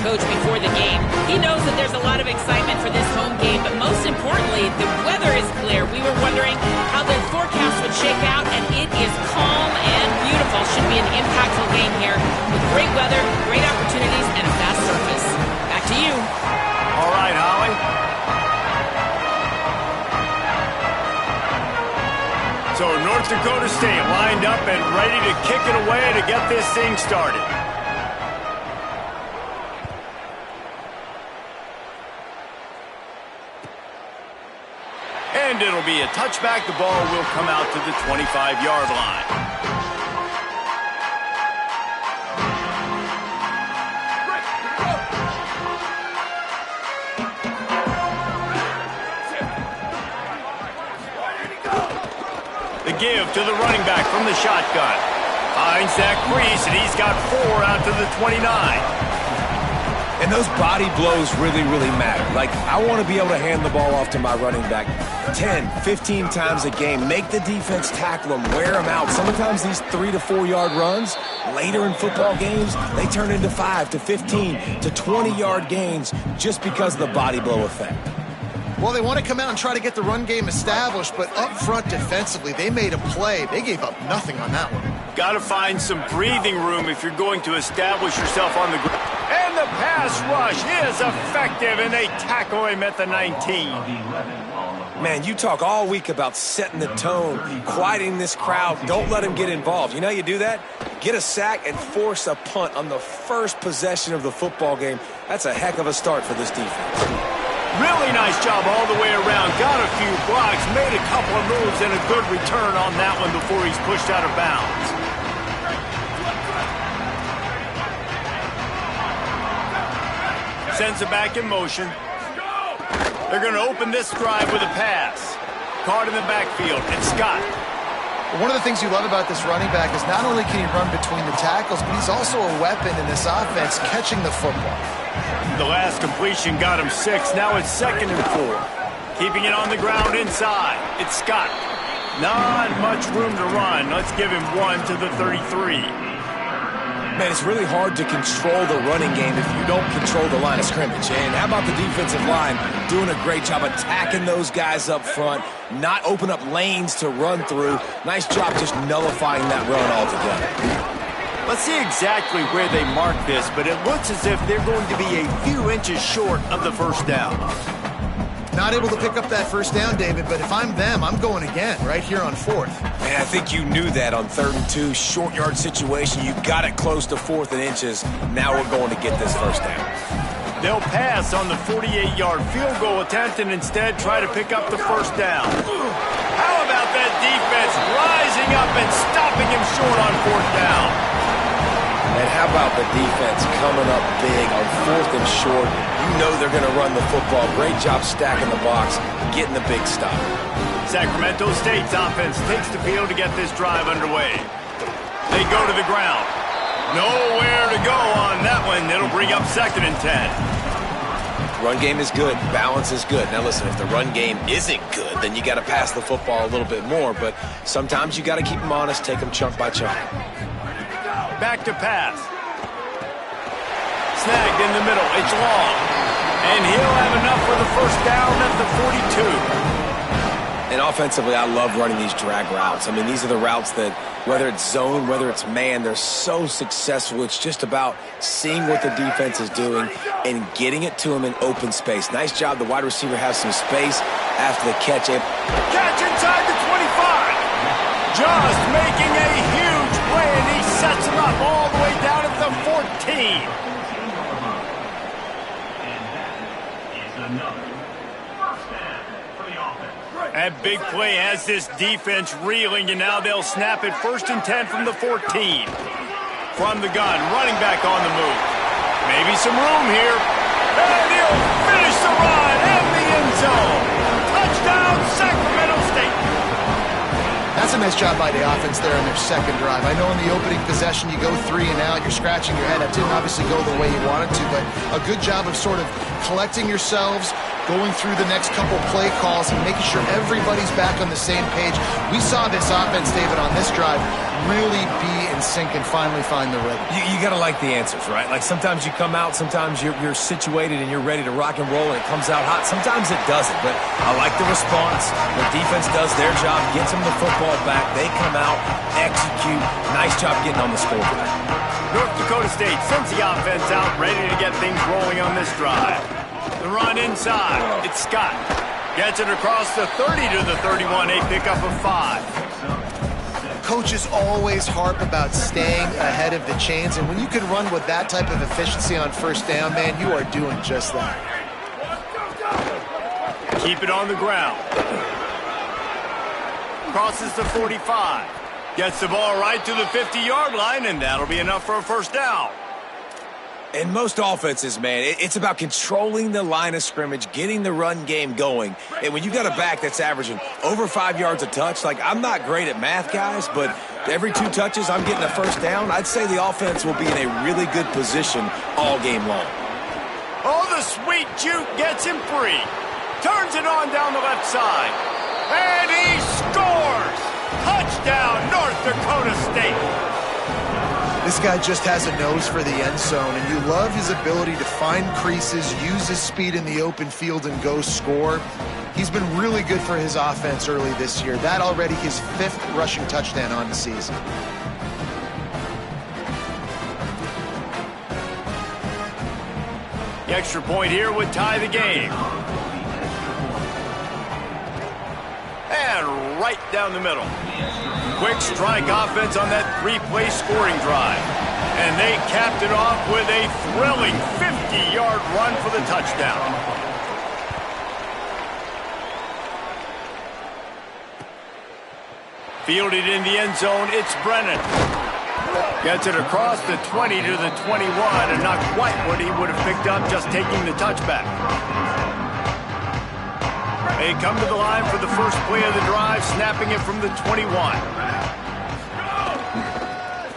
coach before the game. He knows that there's a lot of excitement for this home game, but most importantly, the weather is clear. We were wondering how the forecast would shake out, and it is calm and beautiful. Should be an impactful game here with great weather, great opportunities, and a fast surface. Back to you. All right, Holly. So North Dakota State lined up and ready to kick it away to get this thing started. And it'll be a touchback. The ball will come out to the 25-yard line. Give to the running back from the shotgun. Finds that crease, and he's got 4 out to the 29. And those body blows really, really matter. Like, I want to be able to hand the ball off to my running back 10, 15 times a game. Make the defense tackle them, wear them out. Sometimes these 3 to 4 yard runs, later in football games, they turn into 5 to 15 to 20-yard gains just because of the body blow effect. Well, they want to come out and try to get the run game established, but up front defensively, they made a play. They gave up nothing on that one. Got to find some breathing room if you're going to establish yourself on the ground. And the pass rush is effective, and they tackle him at the 19. Man, you talk all week about setting the tone, quieting this crowd. Don't let him get involved. You know how you do that? Get a sack and force a punt on the first possession of the football game. That's a heck of a start for this defense. Really nice job all the way around. Got a few blocks, made a couple of moves, and a good return on that one before he's pushed out of bounds. Sends it back in motion. They're going to open this drive with a pass. Caught in the backfield. It's Scott. One of the things you love about this running back is not only can he run between the tackles, but he's also a weapon in this offense, catching the football. The last completion got him 6. Now it's 2nd and 4. Keeping it on the ground inside. It's Scott. Not much room to run. Let's give him 1 to the 33. Man, it's really hard to control the running game if you don't control the line of scrimmage. And how about the defensive line doing a great job attacking those guys up front, not open up lanes to run through. Nice job just nullifying that run altogether. Let's see exactly where they mark this, but it looks as if they're going to be a few inches short of the first down. Not able to pick up that first down, David, but if I'm them, I'm going again right here on 4th. Man, I think you knew that on 3rd and 2, short yard situation. You got it close to 4th and inches. Now we're going to get this first down. They'll pass on the 48-yard field goal attempt and instead try to pick up the first down. How about that defense rising up and stopping him short on 4th down? And how about the defense coming up big on 4th and short? You know they're going to run the football. Great job stacking the box, getting the big stop. Sacramento State's offense takes the field to get this drive underway. They go to the ground. Nowhere to go on that one. It'll bring up 2nd and 10. Run game is good. Balance is good. Now listen, if the run game isn't good, then you got to pass the football a little bit more. But sometimes you got to keep them honest, take them chunk by chunk. Back to pass. Snagged in the middle. It's long. And he'll have enough for the first down at the 42. And offensively, I love running these drag routes. I mean, these are the routes that, whether it's zone, whether it's man, they're so successful. It's just about seeing what the defense is doing and getting it to them in open space. Nice job. The wide receiver has some space after the catch. Catch inside the 25. Just making a huge play, and he sets him up all the way down at the 14. That big play has this defense reeling, and now they'll snap it 1st and 10 from the 14. From the gun, running back on the move. Maybe some room here. And he'll finish the run in the end zone. Touchdown, Sacramento State. That's a nice job by the offense there in their 2nd drive. I know in the opening possession you go 3 and out, you're scratching your head. That didn't obviously go the way you wanted to, but a good job of sort of collecting yourselves, going through the next couple play calls and making sure everybody's back on the same page. We saw this offense, David, on this drive really be in sync and finally find the rhythm. You got to like the answers, right? Like sometimes you come out, sometimes you're situated and you're ready to rock and roll and it comes out hot. Sometimes it doesn't, but I like the response. The defense does their job, gets them the football back. They come out, execute. Nice job getting on the scoreboard. North Dakota State sends the offense out, ready to get things rolling on this drive. The run inside. It's Scott. Gets it across the 30 to the 31, a pickup of 5. Coaches always harp about staying ahead of the chains, and when you can run with that type of efficiency on first down, man, you are doing just that. Keep it on the ground. Crosses the 45. Gets the ball right to the 50-yard line, and that'll be enough for a first down. In most offenses, man, it's about controlling the line of scrimmage, getting the run game going. And when you got a back that's averaging over 5 yards a touch, like I'm not great at math, guys, but every 2 touches I'm getting a first down, I'd say the offense will be in a really good position all game long. Oh, the sweet juke gets him free. Turns it on down the left side. And he scores! Touchdown, North Dakota State! This guy just has a nose for the end zone, and you love his ability to find creases, use his speed in the open field, and go score. He's been really good for his offense early this year. That already his 5th rushing touchdown on the season. The extra point here would tie the game. And right down the middle. Quick strike offense on that 3-play scoring drive. And they capped it off with a thrilling 50-yard run for the touchdown. Fielded in the end zone, it's Brennan. Gets it across the 20 to the 21, and not quite what he would have picked up just taking the touchback. They come to the line for the first play of the drive, snapping it from the 21.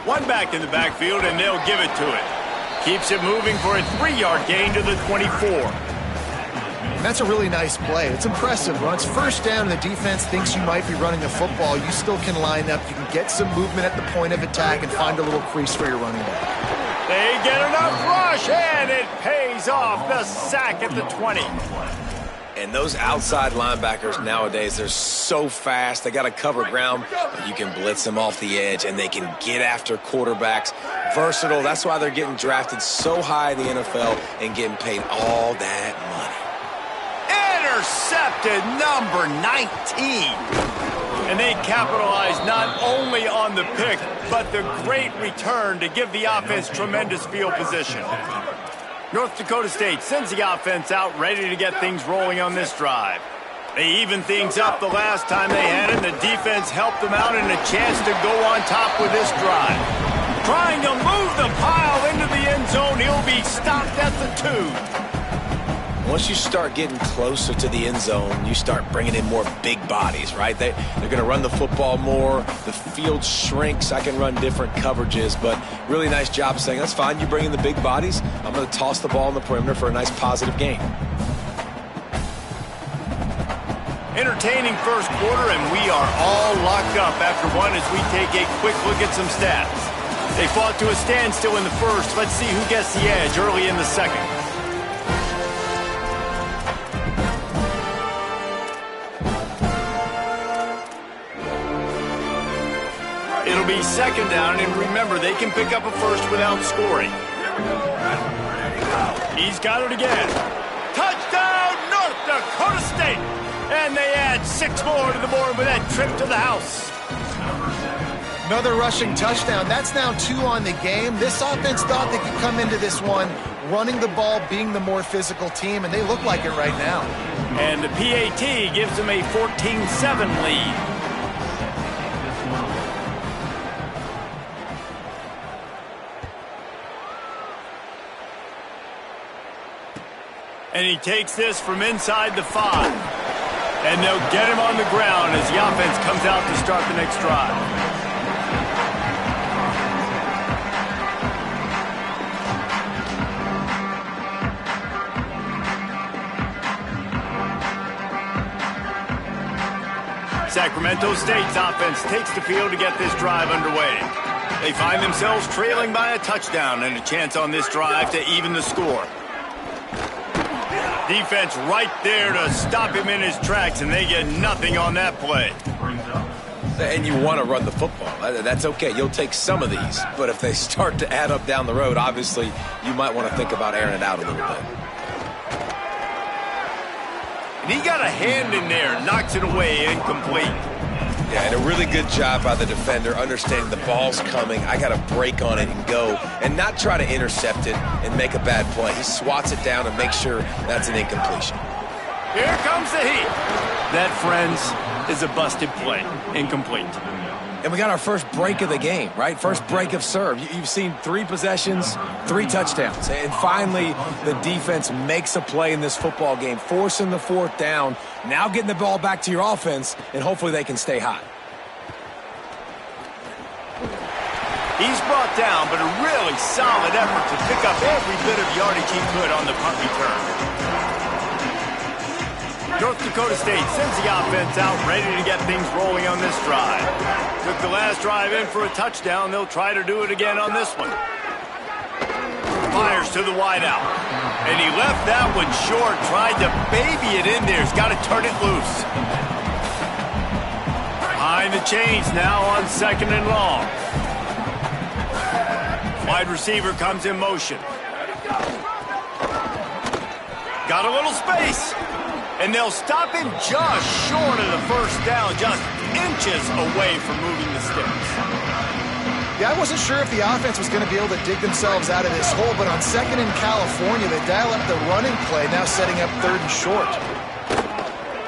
One back in the backfield, and they'll give it to it. Keeps it moving for a 3-yard gain to the 24. And that's a really nice play. It's impressive. When it's first down and the defense thinks you might be running the football, you still can line up. You can get some movement at the point of attack and find a little crease for your running back. They get enough rush, and it pays off. The sack at the 20. And those outside linebackers nowadays, they're so fast. They got to cover ground, but you can blitz them off the edge, and they can get after quarterbacks. Versatile. That's why they're getting drafted so high in the NFL and getting paid all that money. Intercepted, number 19. And they capitalize not only on the pick, but the great return to give the offense tremendous field position. North Dakota State sends the offense out, ready to get things rolling on this drive. They even things up the last time they had it, and the defense helped them out and a chance to go on top with this drive. Trying to move the pile into the end zone, he'll be stopped at the 2. Once you start getting closer to the end zone, you start bringing in more big bodies, right? They're going to run the football more. The field shrinks. I can run different coverages, but really nice job saying, that's fine. You bring in the big bodies. I'm going to toss the ball in the perimeter for a nice positive gain. Entertaining first quarter, and we are all locked up after one as we take a quick look at some stats. They fought to a standstill in the first. Let's see who gets the edge early in the second. It'll be second down, and remember, they can pick up a first without scoring. He's got it again. Touchdown, North Dakota State! And they add 6 more to the board with that trip to the house. Another rushing touchdown. That's now 2 on the game. This offense thought they could come into this one running the ball, being the more physical team, and they look like it right now. And the PAT gives them a 14-7 lead. And he takes this from inside the 5. And they'll get him on the ground as the offense comes out to start the next drive. Sacramento State's offense takes the field to get this drive underway. They find themselves trailing by a touchdown and a chance on this drive to even the score. Defense right there to stop him in his tracks, and they get nothing on that play. And you want to run the football. That's okay. You'll take some of these. But if they start to add up down the road, obviously you might want to think about airing it out a little bit. And he got a hand in there, knocks it away, incomplete. Yeah, and a really good job by the defender, understanding the ball's coming. I got to break on it and go, and not try to intercept it and make a bad play. He swats it down and makes sure that's an incompletion. Here comes the heat. That, friends, is a busted play. Incomplete. And we got our first break of the game, right? First break of serve. You've seen 3 possessions, 3 touchdowns. And finally, the defense makes a play in this football game, forcing the 4th down, now getting the ball back to your offense, and hopefully they can stay hot. He's brought down, but a really solid effort to pick up every bit of yardage he could on the punt return. North Dakota State sends the offense out, ready to get things rolling on this drive. Took the last drive in for a touchdown. They'll try to do it again on this one. Fires to the wideout. And he left that one short, tried to baby it in there. He's got to turn it loose. Behind the chains now on 2nd and long. Wide receiver comes in motion. Got a little space. And they'll stop him just short of the first down, just inches away from moving the sticks. Yeah, I wasn't sure if the offense was going to be able to dig themselves out of this hole, but on 2nd in California, they dial up the running play, now setting up 3rd and short.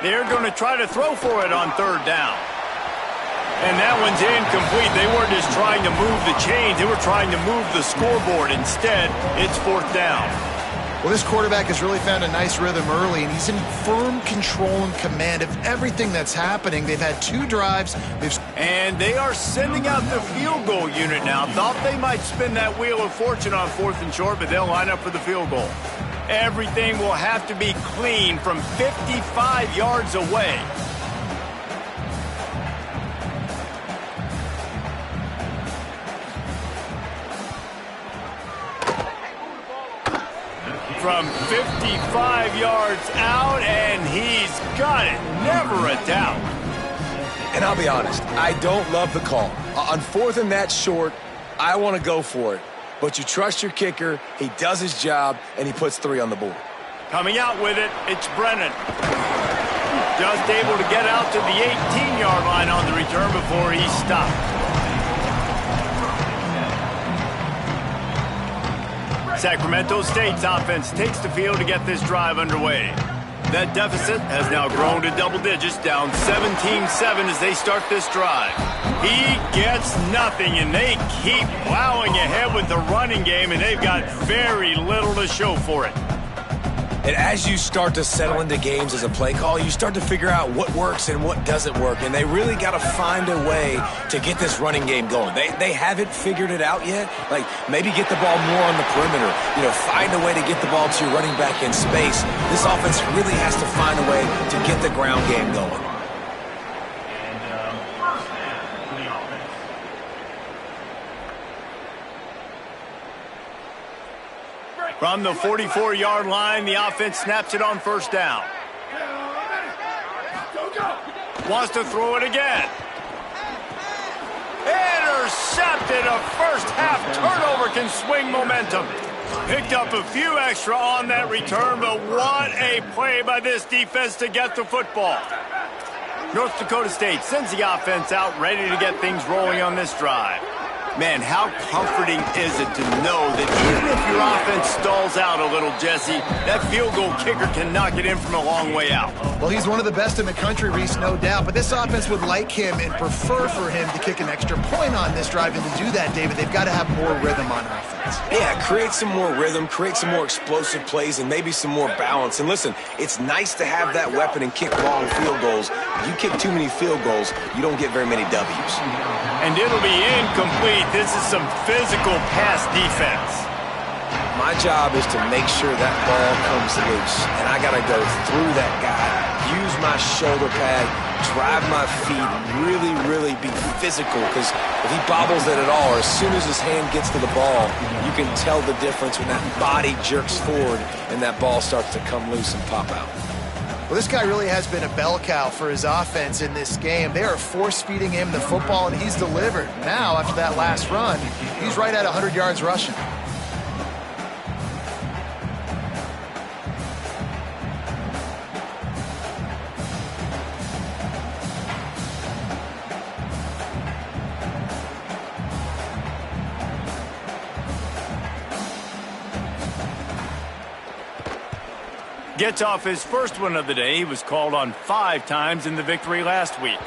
They're going to try to throw for it on 3rd down. And that one's incomplete. They weren't just trying to move the chains, they were trying to move the scoreboard. Instead, it's 4th down. Well, this quarterback has really found a nice rhythm early, and he's in firm control and command of everything that's happening. They've had 2 drives. And they are sending out the field goal unit now. Thought they might spin that wheel of fortune on 4th and short, but they'll line up for the field goal. Everything will have to be clean from 55 yards away. From 55 yards out, and he's got it. Never a doubt. And I'll be honest, I don't love the call. On 4th and that short, I want to go for it. But you trust your kicker, he does his job, and he puts 3 on the board. Coming out with it, it's Brennan. Just able to get out to the 18-yard line on the return before he stopped. Sacramento State's offense takes the field to get this drive underway. That deficit has now grown to double digits, down 17-7 as they start this drive. He gets nothing, and they keep plowing ahead with the running game, and they've got very little to show for it. And as you start to settle into games as a play call, you start to figure out what works and what doesn't work. And they really got to find a way to get this running game going. They haven't figured it out yet. Like, maybe get the ball more on the perimeter. You know, find a way to get the ball to your running back in space. This offense really has to find a way to get the ground game going. From the 44-yard line, the offense snaps it on 1st down. Wants to throw it again. Intercepted. A first-half turnover can swing momentum. Picked up a few extra on that return, but what a play by this defense to get the football. North Dakota State sends the offense out, ready to get things rolling on this drive. Man, how comforting is it to know that even if your offense stalls out a little, Jesse, that field goal kicker can knock it in from a long way out. Well, he's one of the best in the country, Reese, no doubt. But this offense would like him and prefer for him to kick an extra point on this drive. And to do that, David, they've got to have more rhythm on offense. Yeah, create some more rhythm, create some more explosive plays, and maybe some more balance. And listen, it's nice to have that weapon and kick long field goals. If you kick too many field goals, you don't get very many W's. And it'll be incomplete. This is some physical pass defense. My job is to make sure that ball comes loose, and I got to go through that guy, use my shoulder pad, drive my feet, really be physical, because if he bobbles it at all, or as soon as his hand gets to the ball, you can tell the difference when that body jerks forward and that ball starts to come loose and pop out. Well, this guy really has been a bell cow for his offense in this game. They are force-feeding him the football, and he's delivered. Now, after that last run, he's right at 100 yards rushing. Gets off his first one of the day. He was called on 5 times in the victory last week.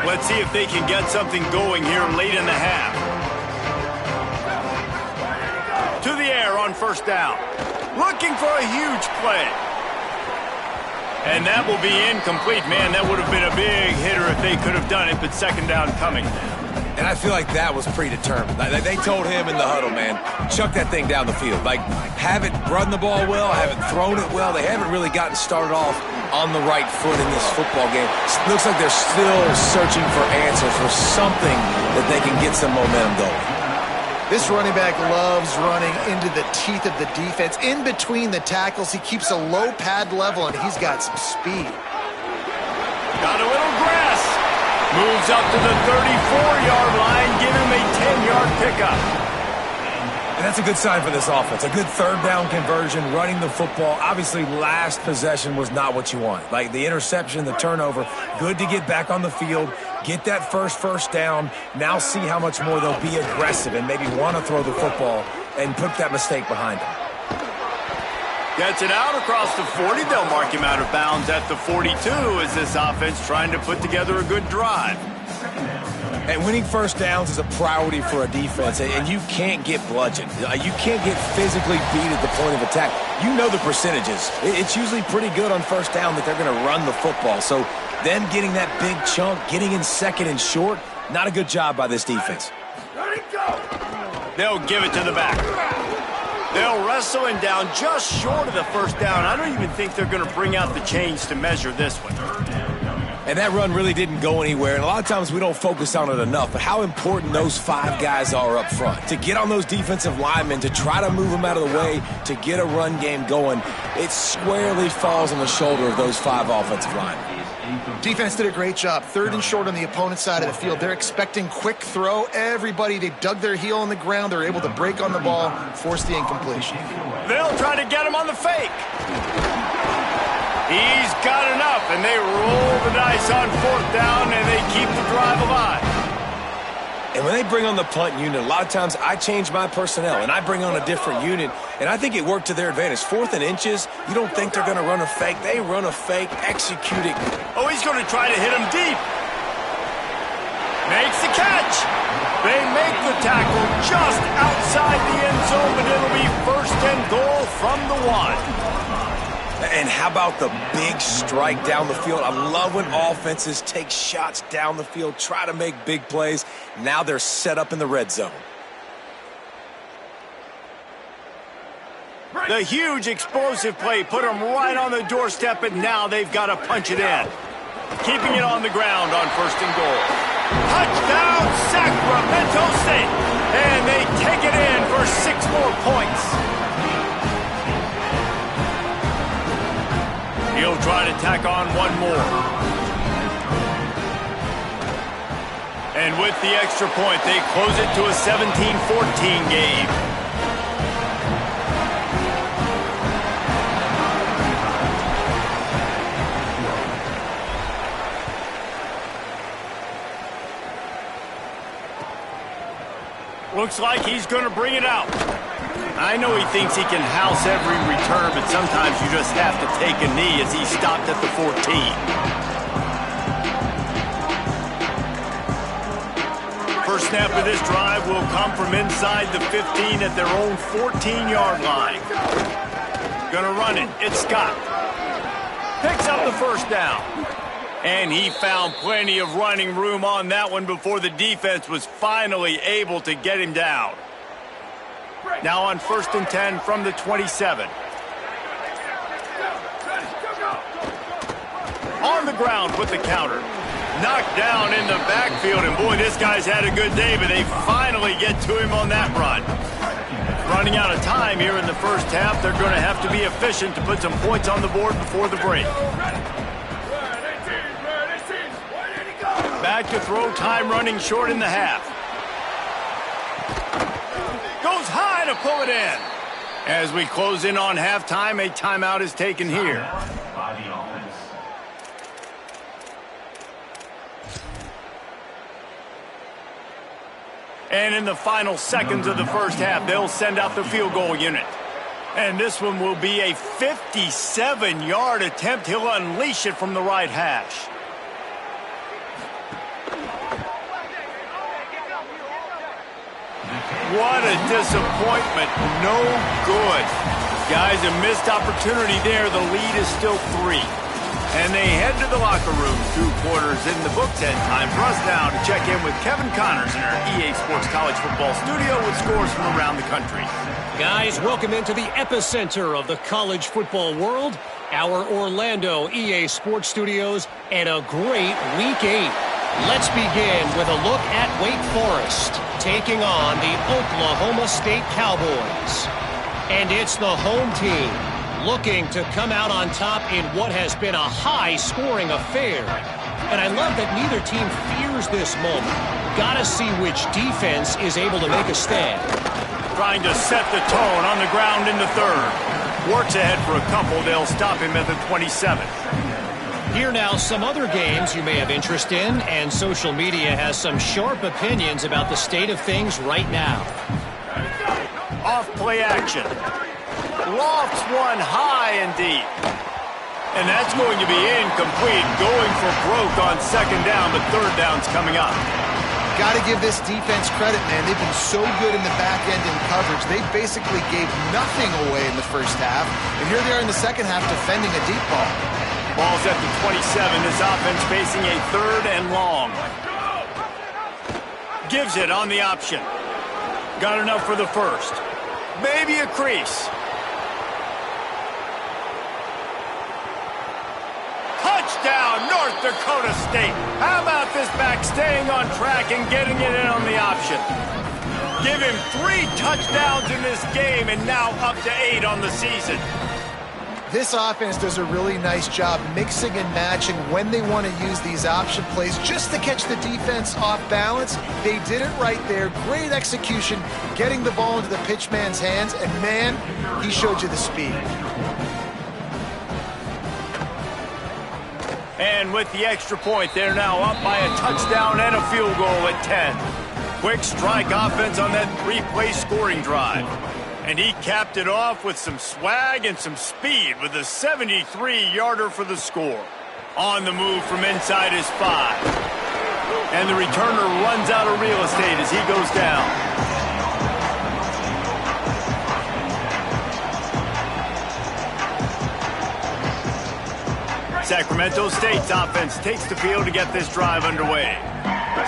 Let's see if they can get something going here late in the half. To the air on first down. Looking for a huge play. And that will be incomplete. Man, that would have been a big hitter if they could have done it, but second down coming. And I feel like that was predetermined. They told him in the huddle, man, chuck that thing down the field. Like, haven't run the ball well, haven't thrown it well. They haven't really gotten started off on the right foot in this football game. It looks like they're still searching for answers, for something that they can get some momentum going. This running back loves running into the teeth of the defense. In between the tackles, he keeps a low pad level, and he's got some speed. Got a little grass. Moves up to the 34-yard line, giving him a 10-yard pickup. And that's a good sign for this offense. A good third down conversion, running the football. Obviously, last possession was not what you want. Like the interception, the turnover, good to get back on the field, get that first down. Now see how much more they'll be aggressive and maybe want to throw the football and put that mistake behind them. Gets it out across the 40. They'll mark him out of bounds at the 42 as this offense trying to put together a good drive. And winning first downs is a priority for a defense, and you can't get bludgeoned. You can't get physically beat at the point of attack. You know the percentages. It's usually pretty good on first down that they're going to run the football. So them getting that big chunk, getting in second and short, not a good job by this defense. They'll give it to the back. They'll wrestle him down just short of the first down. I don't even think they're going to bring out the chains to measure this one. And that run really didn't go anywhere, and a lot of times we don't focus on it enough, but how important those 5 guys are up front. To get on those defensive linemen, to try to move them out of the way, to get a run game going, it squarely falls on the shoulder of those 5 offensive linemen. Defense did a great job. Third and short on the opponent's side of the field. They're expecting quick throw. Everybody, they dug their heel on the ground. They're able to break on the ball, force the incompletion. They'll try to get him on the fake. He's got enough, and they roll the dice on fourth down, and they keep the drive alive. And when they bring on the punt unit, a lot of times I change my personnel, and I bring on a different unit, and I think it worked to their advantage. 4th and inches, you don't think they're going to run a fake. They run a fake, execute it. Oh, he's going to try to hit him deep. Makes the catch. They make the tackle just outside the end zone, but it'll be first and goal from the 1. And how about the big strike down the field? I love when offenses take shots down the field, try to make big plays. Now they're set up in the red zone. The huge explosive play put them right on the doorstep, and now they've got to punch it in. Keeping it on the ground on first and goal. Touchdown, Sacramento State! And they take it in for 6 more points. He'll try to tack on one more. And with the extra point, they close it to a 17-14 game. Looks like he's going to bring it out. I know he thinks he can house every return, but sometimes you just have to take a knee as he stopped at the 14. First snap of this drive will come from inside the 15 at their own 14-yard line. Gonna run it. It's Scott. Picks up the first down. And he found plenty of running room on that one before the defense was finally able to get him down. Now on 1st and 10 from the 27. On the ground with the counter. Knocked down in the backfield, and boy, this guy's had a good day, but they finally get to him on that run. Running out of time here in the first half, they're going to have to be efficient to put some points on the board before the break. Back to throw, time running short in the half. Goes high to pull it in. As we close in on halftime, a timeout is taken here. And in the final seconds of the first half, they'll send out the field goal unit. And this one will be a 57-yard attempt. He'll unleash it from the right hash. What a disappointment. No good. Guys, a missed opportunity there. The lead is still 3. And they head to the locker room. 2 quarters in the books, and time for us now to check in with Kevin Connors in our EA Sports College Football studio with scores from around the country. Guys, welcome into the epicenter of the college football world, our Orlando EA Sports Studios, and a great Week 8. Let's begin with a look at Wake Forest taking on the Oklahoma State Cowboys. And it's the home team looking to come out on top in what has been a high-scoring affair. And I love that neither team fears this moment. Gotta see which defense is able to make a stand. Trying to set the tone on the ground in the 3rd. Works ahead for a couple. They'll stop him at the 27. Here now, some other games you may have interest in, and social media has some sharp opinions about the state of things right now. Off play action. Lofts one high and deep. And that's going to be incomplete. Going for broke on 2nd down, but 3rd down's coming up. Got to give this defense credit, man. They've been so good in the back end in coverage. They basically gave nothing away in the first half. And here they are in the second half defending a deep ball. Ball's at the 27. This offense facing a 3rd and long. Gives it on the option. Got enough for the 1st. Maybe a crease. Touchdown, North Dakota State. How about this back staying on track and getting it in on the option? Give him 3 touchdowns in this game and now up to 8 on the season. This offense does a really nice job mixing and matching when they want to use these option plays just to catch the defense off balance. They did it right there. Great execution, getting the ball into the pitchman's hands, and man, he showed you the speed. And with the extra point, they're now up by a touchdown and a field goal at 10. Quick strike offense on that 3-play scoring drive. And he capped it off with some swag and some speed with a 73-yarder for the score. On the move from inside his 5. And the returner runs out of real estate as he goes down. Sacramento State's offense takes the field to get this drive underway.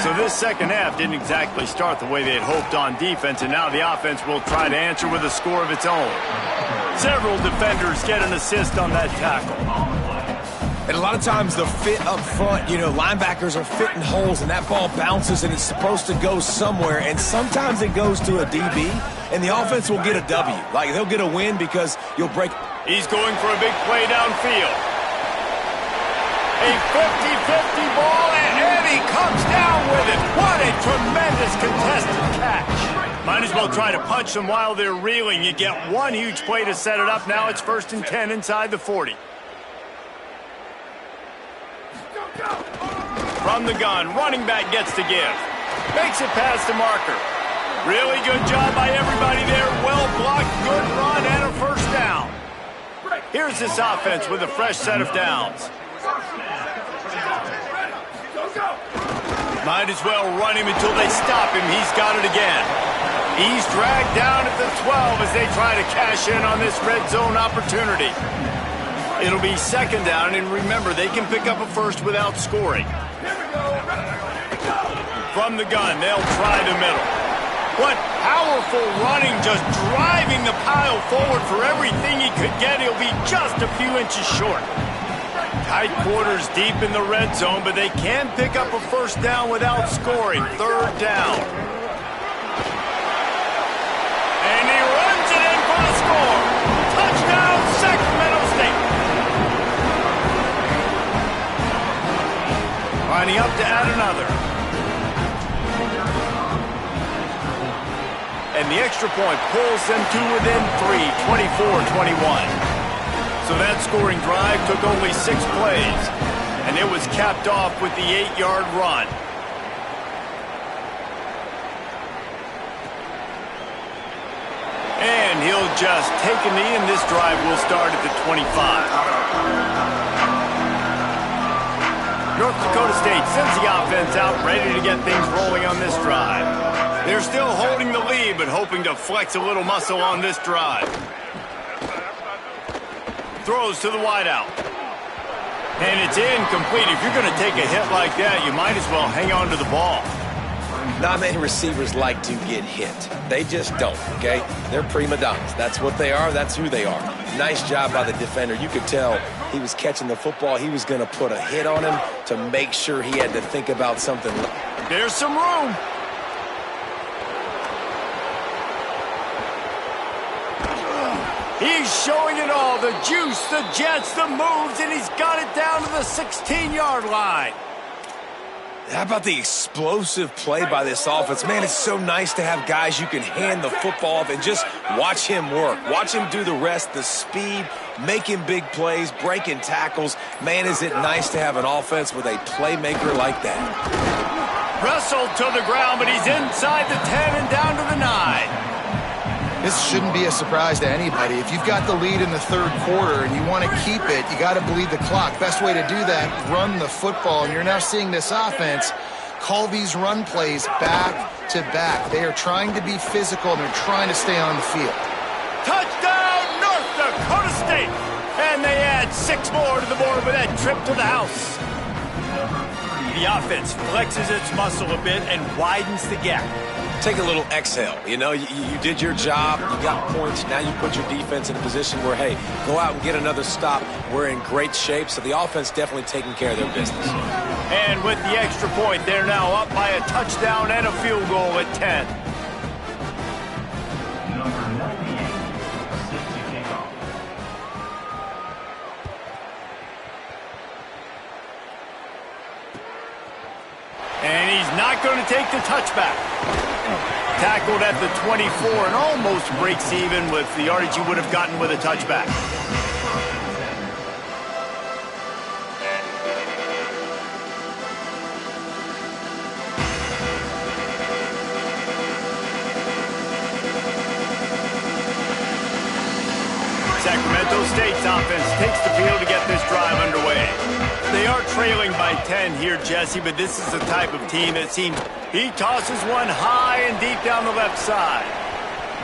So this second half didn't exactly start the way they had hoped on defense, and now the offense will try to answer with a score of its own. Several defenders get an assist on that tackle. And a lot of times the fit up front, linebackers are fitting holes, and that ball bounces, and it's supposed to go somewhere, and sometimes it goes to a DB, and the offense will get a W. Like, they'll get a win because you'll break. He's going for a big play downfield. A 50-50 ball, and he comes down with it. What a tremendous contested catch. Might as well try to punch them while they're reeling. You get one huge play to set it up. Now it's 1st and 10 inside the 40. From the gun, running back gets to give. Makes it past the marker. Really good job by everybody there. Well blocked, good run, and a 1st down. Here's this offense with a fresh set of downs. Might as well run him until they stop him. He's got it again. He's dragged down at the 12 as they try to cash in on this red zone opportunity. It'll be second down, and remember, they can pick up a first without scoring. From the gun, they'll try the middle. What powerful running, just driving the pile forward for everything he could get. He'll be just a few inches short. Tight quarters deep in the red zone, but they can pick up a first down without scoring. Third down. And he runs it in for the score. Touchdown, Sacramento State. Lining up to add another. And the extra point pulls them to within 3, 24-21. So that scoring drive took only 6 plays, and it was capped off with the 8-yard run. And he'll just take a knee, and this drive will start at the 25. North Dakota State sends the offense out, ready to get things rolling on this drive. They're still holding the lead, but hoping to flex a little muscle on this drive. Throws to the wideout. And it's incomplete. If you're going to take a hit like that, you might as well hang on to the ball. Not many receivers like to get hit. They just don't, okay? They're prima donnas. That's what they are. That's who they are. Nice job by the defender. You could tell he was catching the football. He was going to put a hit on him to make sure he had to think about something. There's some room. He's showing it all, the juice, the jets, the moves, and he's got it down to the 16-yard line. How about the explosive play by this offense? Man, it's so nice to have guys you can hand the football off and just watch him work. Watch him do the rest, the speed, making big plays, breaking tackles. Man, is it nice to have an offense with a playmaker like that. Wrestled to the ground, but he's inside the 10 and down to the 9. This shouldn't be a surprise to anybody. If you've got the lead in the third quarter and you want to keep it, you got to bleed the clock. Best way to do that, run the football. And you're now seeing this offense call these run plays back to back. They are trying to be physical, and they're trying to stay on the field. Touchdown, North Dakota State! And they add 6 more to the board with that trip to the house. The offense flexes its muscle a bit and widens the gap. Take a little exhale. You know, you did your job. You got points. Now you put your defense in a position where, hey, go out and get another stop. We're in great shape. So the offense definitely taking care of their business. And with the extra point, they're now up by a touchdown and a field goal at 10. And he's not going to take the touchback. Tackled at the 24 and almost breaks even with the yardage you would have gotten with a touchback. Sacramento State's offense takes the field to get this drive underway. They are trailing by 10 here, Jesse, but this is the type of team that seems he tosses one high and deep down the left side.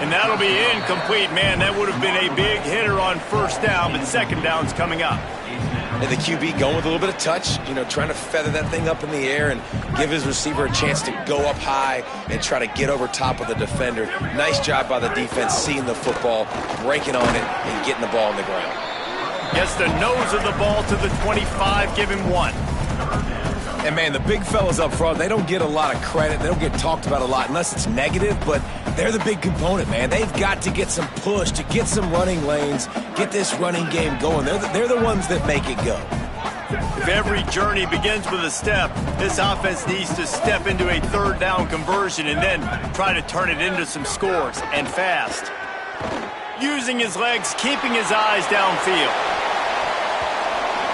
And that'll be incomplete. Man, that would have been a big hitter on first down, but second down's coming up. And the QB going with a little bit of touch, you know, trying to feather that thing up in the air and give his receiver a chance to go up high and try to get over top of the defender. Nice job by the defense, seeing the football, breaking on it, and getting the ball on the ground. Gets the nose of the ball to the 25, give him 1. And, man, the big fellas up front, they don't get a lot of credit. They don't get talked about a lot unless it's negative, but they're the big component, man. They've got to get some push, to get some running lanes, get this running game going. They're the ones that make it go. If every journey begins with a step, this offense needs to step into a third down conversion and then try to turn it into some scores, and fast. Using his legs, keeping his eyes downfield.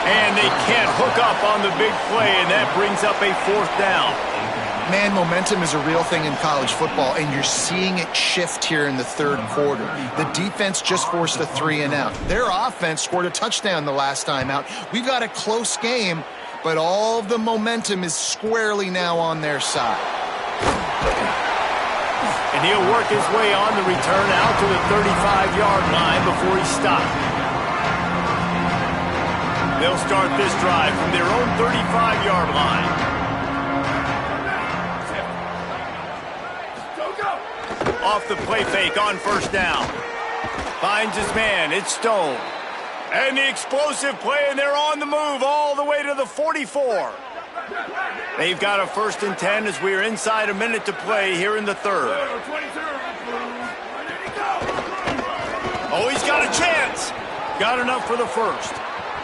And they can't hook up on the big play, and that brings up a fourth down. Man, momentum is a real thing in college football, and you're seeing it shift here in the third quarter. The defense just forced a 3 and out. Their offense scored a touchdown the last time out. We've got a close game, but all of the momentum is squarely now on their side. And he'll work his way on the return out to the 35-yard line before he stopped. They'll start this drive from their own 35-yard line. Off the play fake on first down. Finds his man. It's Stone. And the explosive play, and they're on the move all the way to the 44. They've got a 1st and 10 as we are inside a minute to play here in the third. Oh, he's got a chance. Got enough for the first.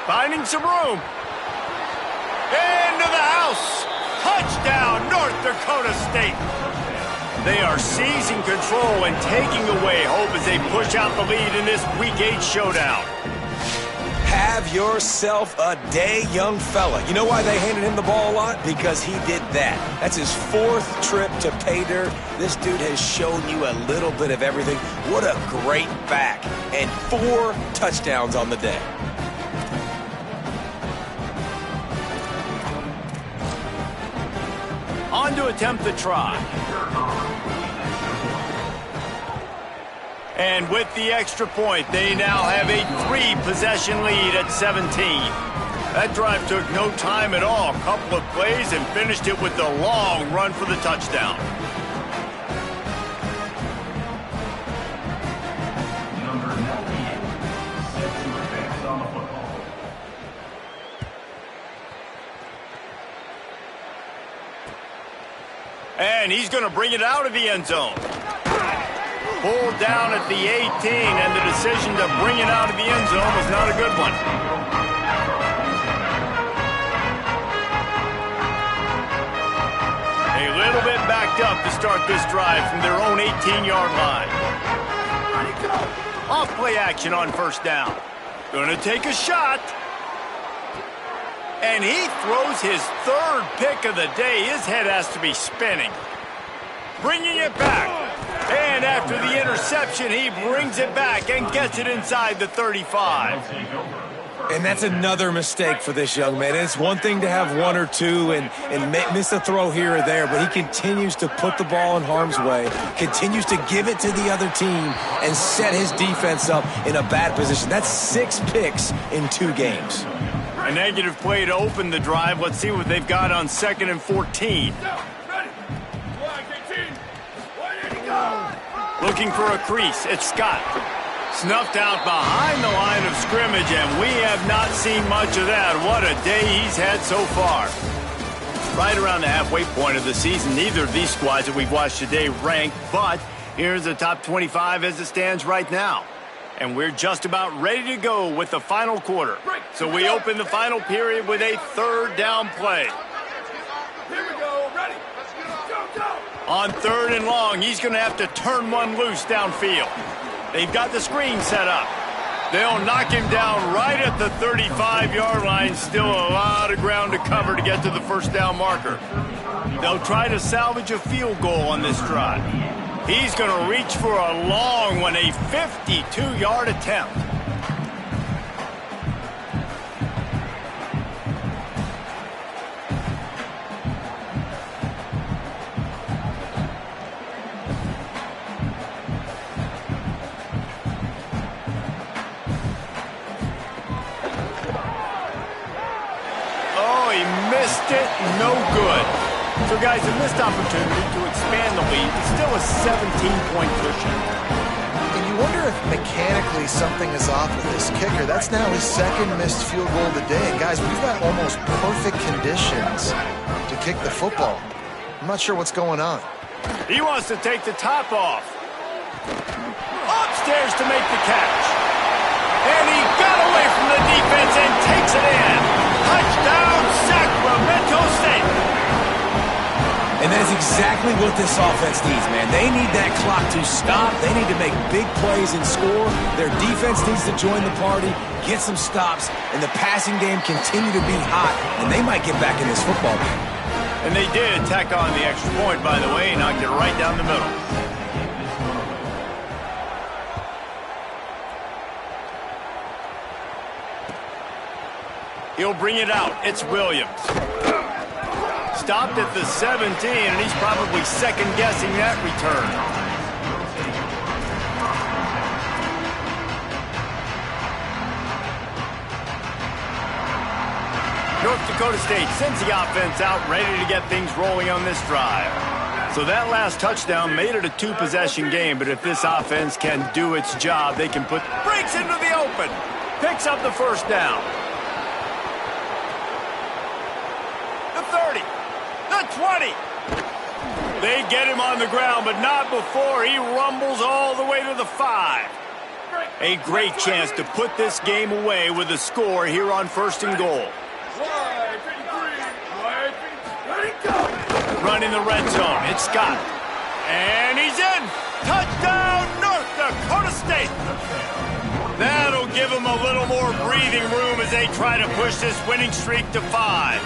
Finding some room. Into the house. Touchdown, North Dakota State. They are seizing control and taking away hope as they push out the lead in this Week 8 showdown. Have yourself a day, young fella. You know why they handed him the ball a lot? Because he did that. That's his 4th trip to pay dirt. This dude has shown you a little bit of everything. What a great back. And 4 touchdowns on the day. On to attempt the try. And with the extra point, they now have a 3-possession lead at 17. That drive took no time at all. A couple of plays and finished it with the long run for the touchdown. Number 98, set to advance on the football. And he's going to bring it out of the end zone. Pulled down at the 18, and the decision to bring it out of the end zone was not a good one. A little bit backed up to start this drive from their own 18-yard line. Off play action on first down. Gonna take a shot. And he throws his 3rd pick of the day. His head has to be spinning. Bringing it back. And after the interception, he brings it back and gets it inside the 35. And that's another mistake for this young man. It's one thing to have 1 or 2 and miss a throw here or there, but he continues to put the ball in harm's way, continues to give it to the other team, and set his defense up in a bad position. That's 6 picks in 2 games. A negative play to open the drive. Let's see what they've got on 2nd and 14. Looking for a crease. It's Scott. Snuffed out behind the line of scrimmage, and we have not seen much of that. What a day he's had so far. Right around the halfway point of the season, neither of these squads that we've watched today rank, but here's the top 25 as it stands right now. And we're just about ready to go with the final quarter. So we open the final period with a 3rd down play. Here we go. Ready. Go. On 3rd and long, he's going to have to turn one loose downfield. They've got the screen set up. They'll knock him down right at the 35-yard line. Still a lot of ground to cover to get to the 1st down marker. They'll try to salvage a field goal on this drive. He's going to reach for a long one, a 52-yard attempt. Missed it, no good. So, guys, a missed opportunity to expand the lead. It's still a 17-point cushion. And you wonder if mechanically something is off with this kicker. That's now his 2nd missed field goal of the day. And, guys, we've got almost perfect conditions to kick the football. I'm not sure what's going on. He wants to take the top off. Upstairs to make the catch. And he got away from the defense and takes it in. Touchdown, Sacramento State. And that is exactly what this offense needs, man. They need that clock to stop. They need to make big plays and score. Their defense needs to join the party, get some stops, and the passing game continue to be hot, and they might get back in this football game. And they did tack on the extra point, by the way, knocked it right down the middle. He'll bring it out. It's Williams. Stopped at the 17, and he's probably second-guessing that return. North Dakota State sends the offense out, ready to get things rolling on this drive. So that last touchdown made it a two-possession game, but if this offense can do its job, they can breaks into the open, picks up the first down. The 30, the 20. They get him on the ground, but not before he rumbles all the way to the 5. A great chance to put this game away with a score here on 1st and goal. Running the red zone, it's Scott. And he's in! Touchdown, North Dakota State! That'll give them a little more breathing room as they try to push this winning streak to 5.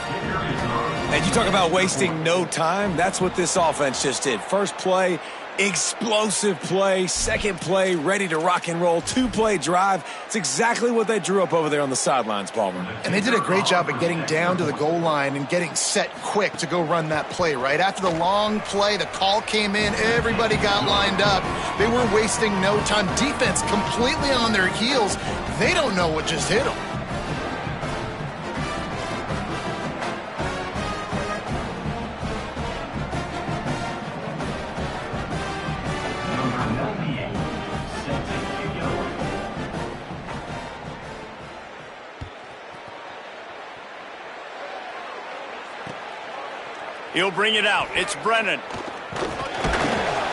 And you talk about wasting no time. That's what this offense just did. First play, explosive play. Second play, ready to rock and roll. 2-play drive. It's exactly what they drew up over there on the sidelines, Palmer. And they did a great job of getting down to the goal line and getting set quick to go run that play, right? After the long play, the call came in. Everybody got lined up. They were wasting no time. Defense completely on their heels. They don't know what just hit them. He'll bring it out. It's Brennan.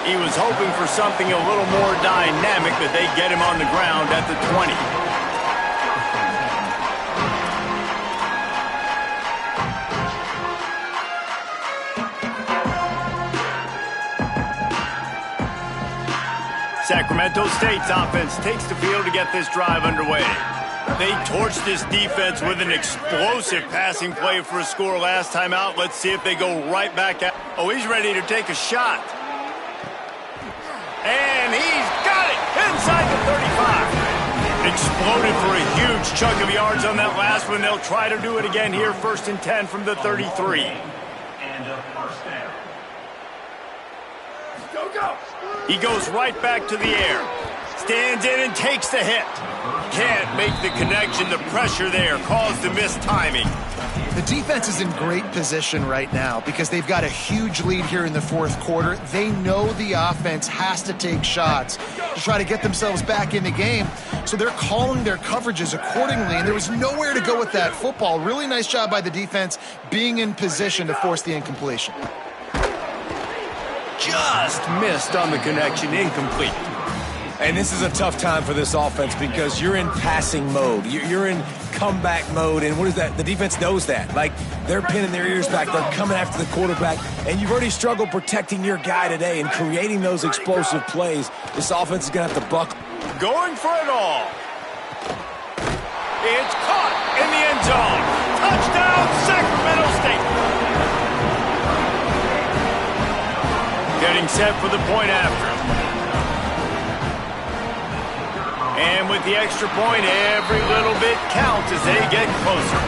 He was hoping for something a little more dynamic, but they get him on the ground at the 20. Sacramento State's offense takes the field to get this drive underway. They torched this defense with an explosive passing play for a score last time out. Let's see if they go right back at. Oh, he's ready to take a shot. And he's got it inside the 35. Exploded for a huge chunk of yards on that last one. They'll try to do it again here, 1st and 10 from the 33. And a first down. Go! He goes right back to the air. Stands in and takes the hit. Can't make the connection. The pressure there caused the missed timing. The defense is in great position right now because they've got a huge lead here in the 4th quarter. They know the offense has to take shots to try to get themselves back in the game. So they're calling their coverages accordingly, and there was nowhere to go with that football. Really nice job by the defense being in position to force the incompletion. Just missed on the connection. Incomplete. And this is a tough time for this offense because you're in passing mode. You're in comeback mode. And what is that? The defense knows that. Like, they're pinning their ears back. They're coming after the quarterback. And you've already struggled protecting your guy today and creating those explosive plays. This offense is going to have to buckle. Going for it all. It's caught in the end zone. Touchdown, Sacramento State. Getting set for the point after. And with the extra point, every little bit counts as they get closer.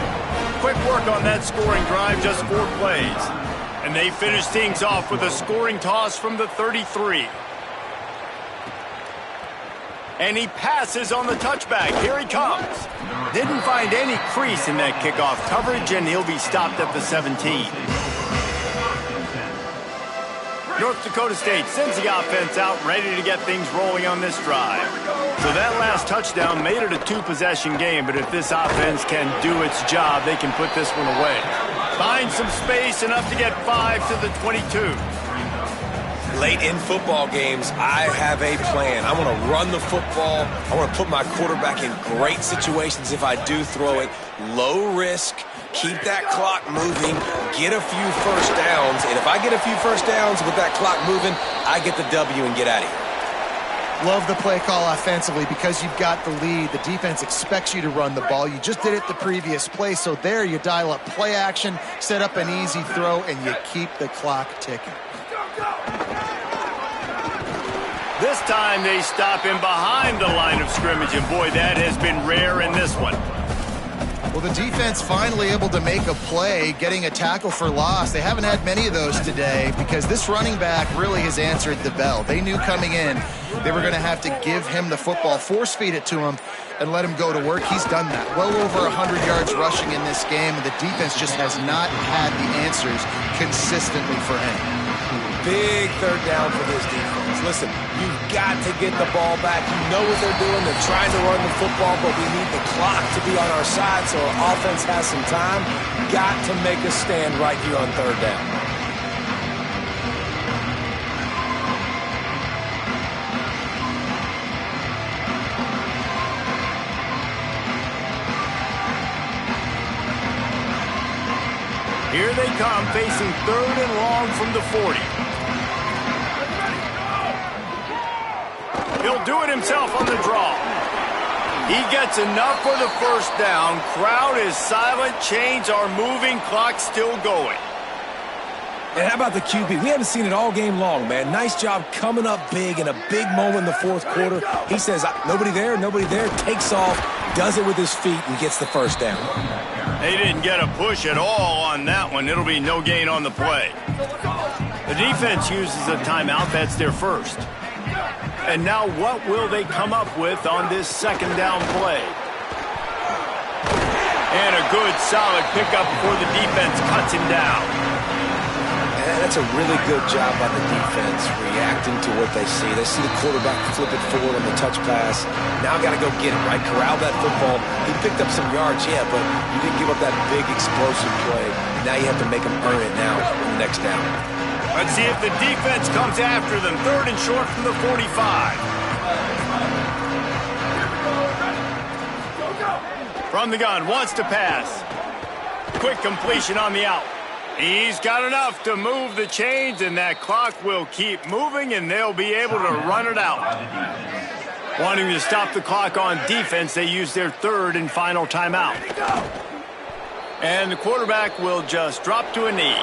Quick work on that scoring drive, just 4 plays. And they finish things off with a scoring toss from the 33. And he passes on the touchback. Here he comes. Didn't find any crease in that kickoff coverage, and he'll be stopped at the 17. North Dakota State sends the offense out, ready to get things rolling on this drive. So that last touchdown made it a two-possession game, but if this offense can do its job, they can put this one away. Find some space, enough to get 5 to the 22. Late in football games, I have a plan. I want to run the football. I want to put my quarterback in great situations if I do throw it. Low risk. Keep that clock moving, get a few first downs, and if I get a few first downs with that clock moving, I get the W and get out of here. Love the play call offensively because you've got the lead. The defense expects you to run the ball. You just did it the previous play, so there you dial up play action, set up an easy throw, and you keep the clock ticking. This time they stop him behind the line of scrimmage, and boy, that has been rare in this one. Well, the defense finally able to make a play, getting a tackle for loss. They haven't had many of those today because this running back really has answered the bell. They knew coming in they were going to have to give him the football, force feed it to him, and let him go to work. He's done that. Well over 100 yards rushing in this game, and the defense just has not had the answers consistently for him. Big third down for this defense. Listen, you've got to get the ball back. You know what they're doing. They're trying to run the football, but we need the clock to be on our side so our offense has some time. Got to make a stand right here on third down. Here they come, facing third and long from the 40. He'll do it himself on the draw. He gets enough for the first down. Crowd is silent. Chains are moving. Clock still going. And how about the QB? We haven't seen it all game long, man. Nice job coming up big in a big moment in the fourth quarter. He says, nobody there, takes off, does it with his feet, and gets the first down. They didn't get a push at all on that one. It'll be no gain on the play. The defense uses a timeout. That's their first. And now what will they come up with on this second down play? And a good, solid pickup before the defense cuts him down. And that's a really good job by the defense, reacting to what they see. They see the quarterback flip it forward on the touch pass. Now got to go get it, right? Corral that football. He picked up some yards, yeah, but you didn't give up that big explosive play. Now you have to make them earn it now on the next down. Let's see if the defense comes after them. Third and short from the 45. From the gun, wants to pass. Quick completion on the out. He's got enough to move the chains, and that clock will keep moving, and they'll be able to run it out. Wanting to stop the clock on defense, they use their third and final timeout. And the quarterback will just drop to a knee.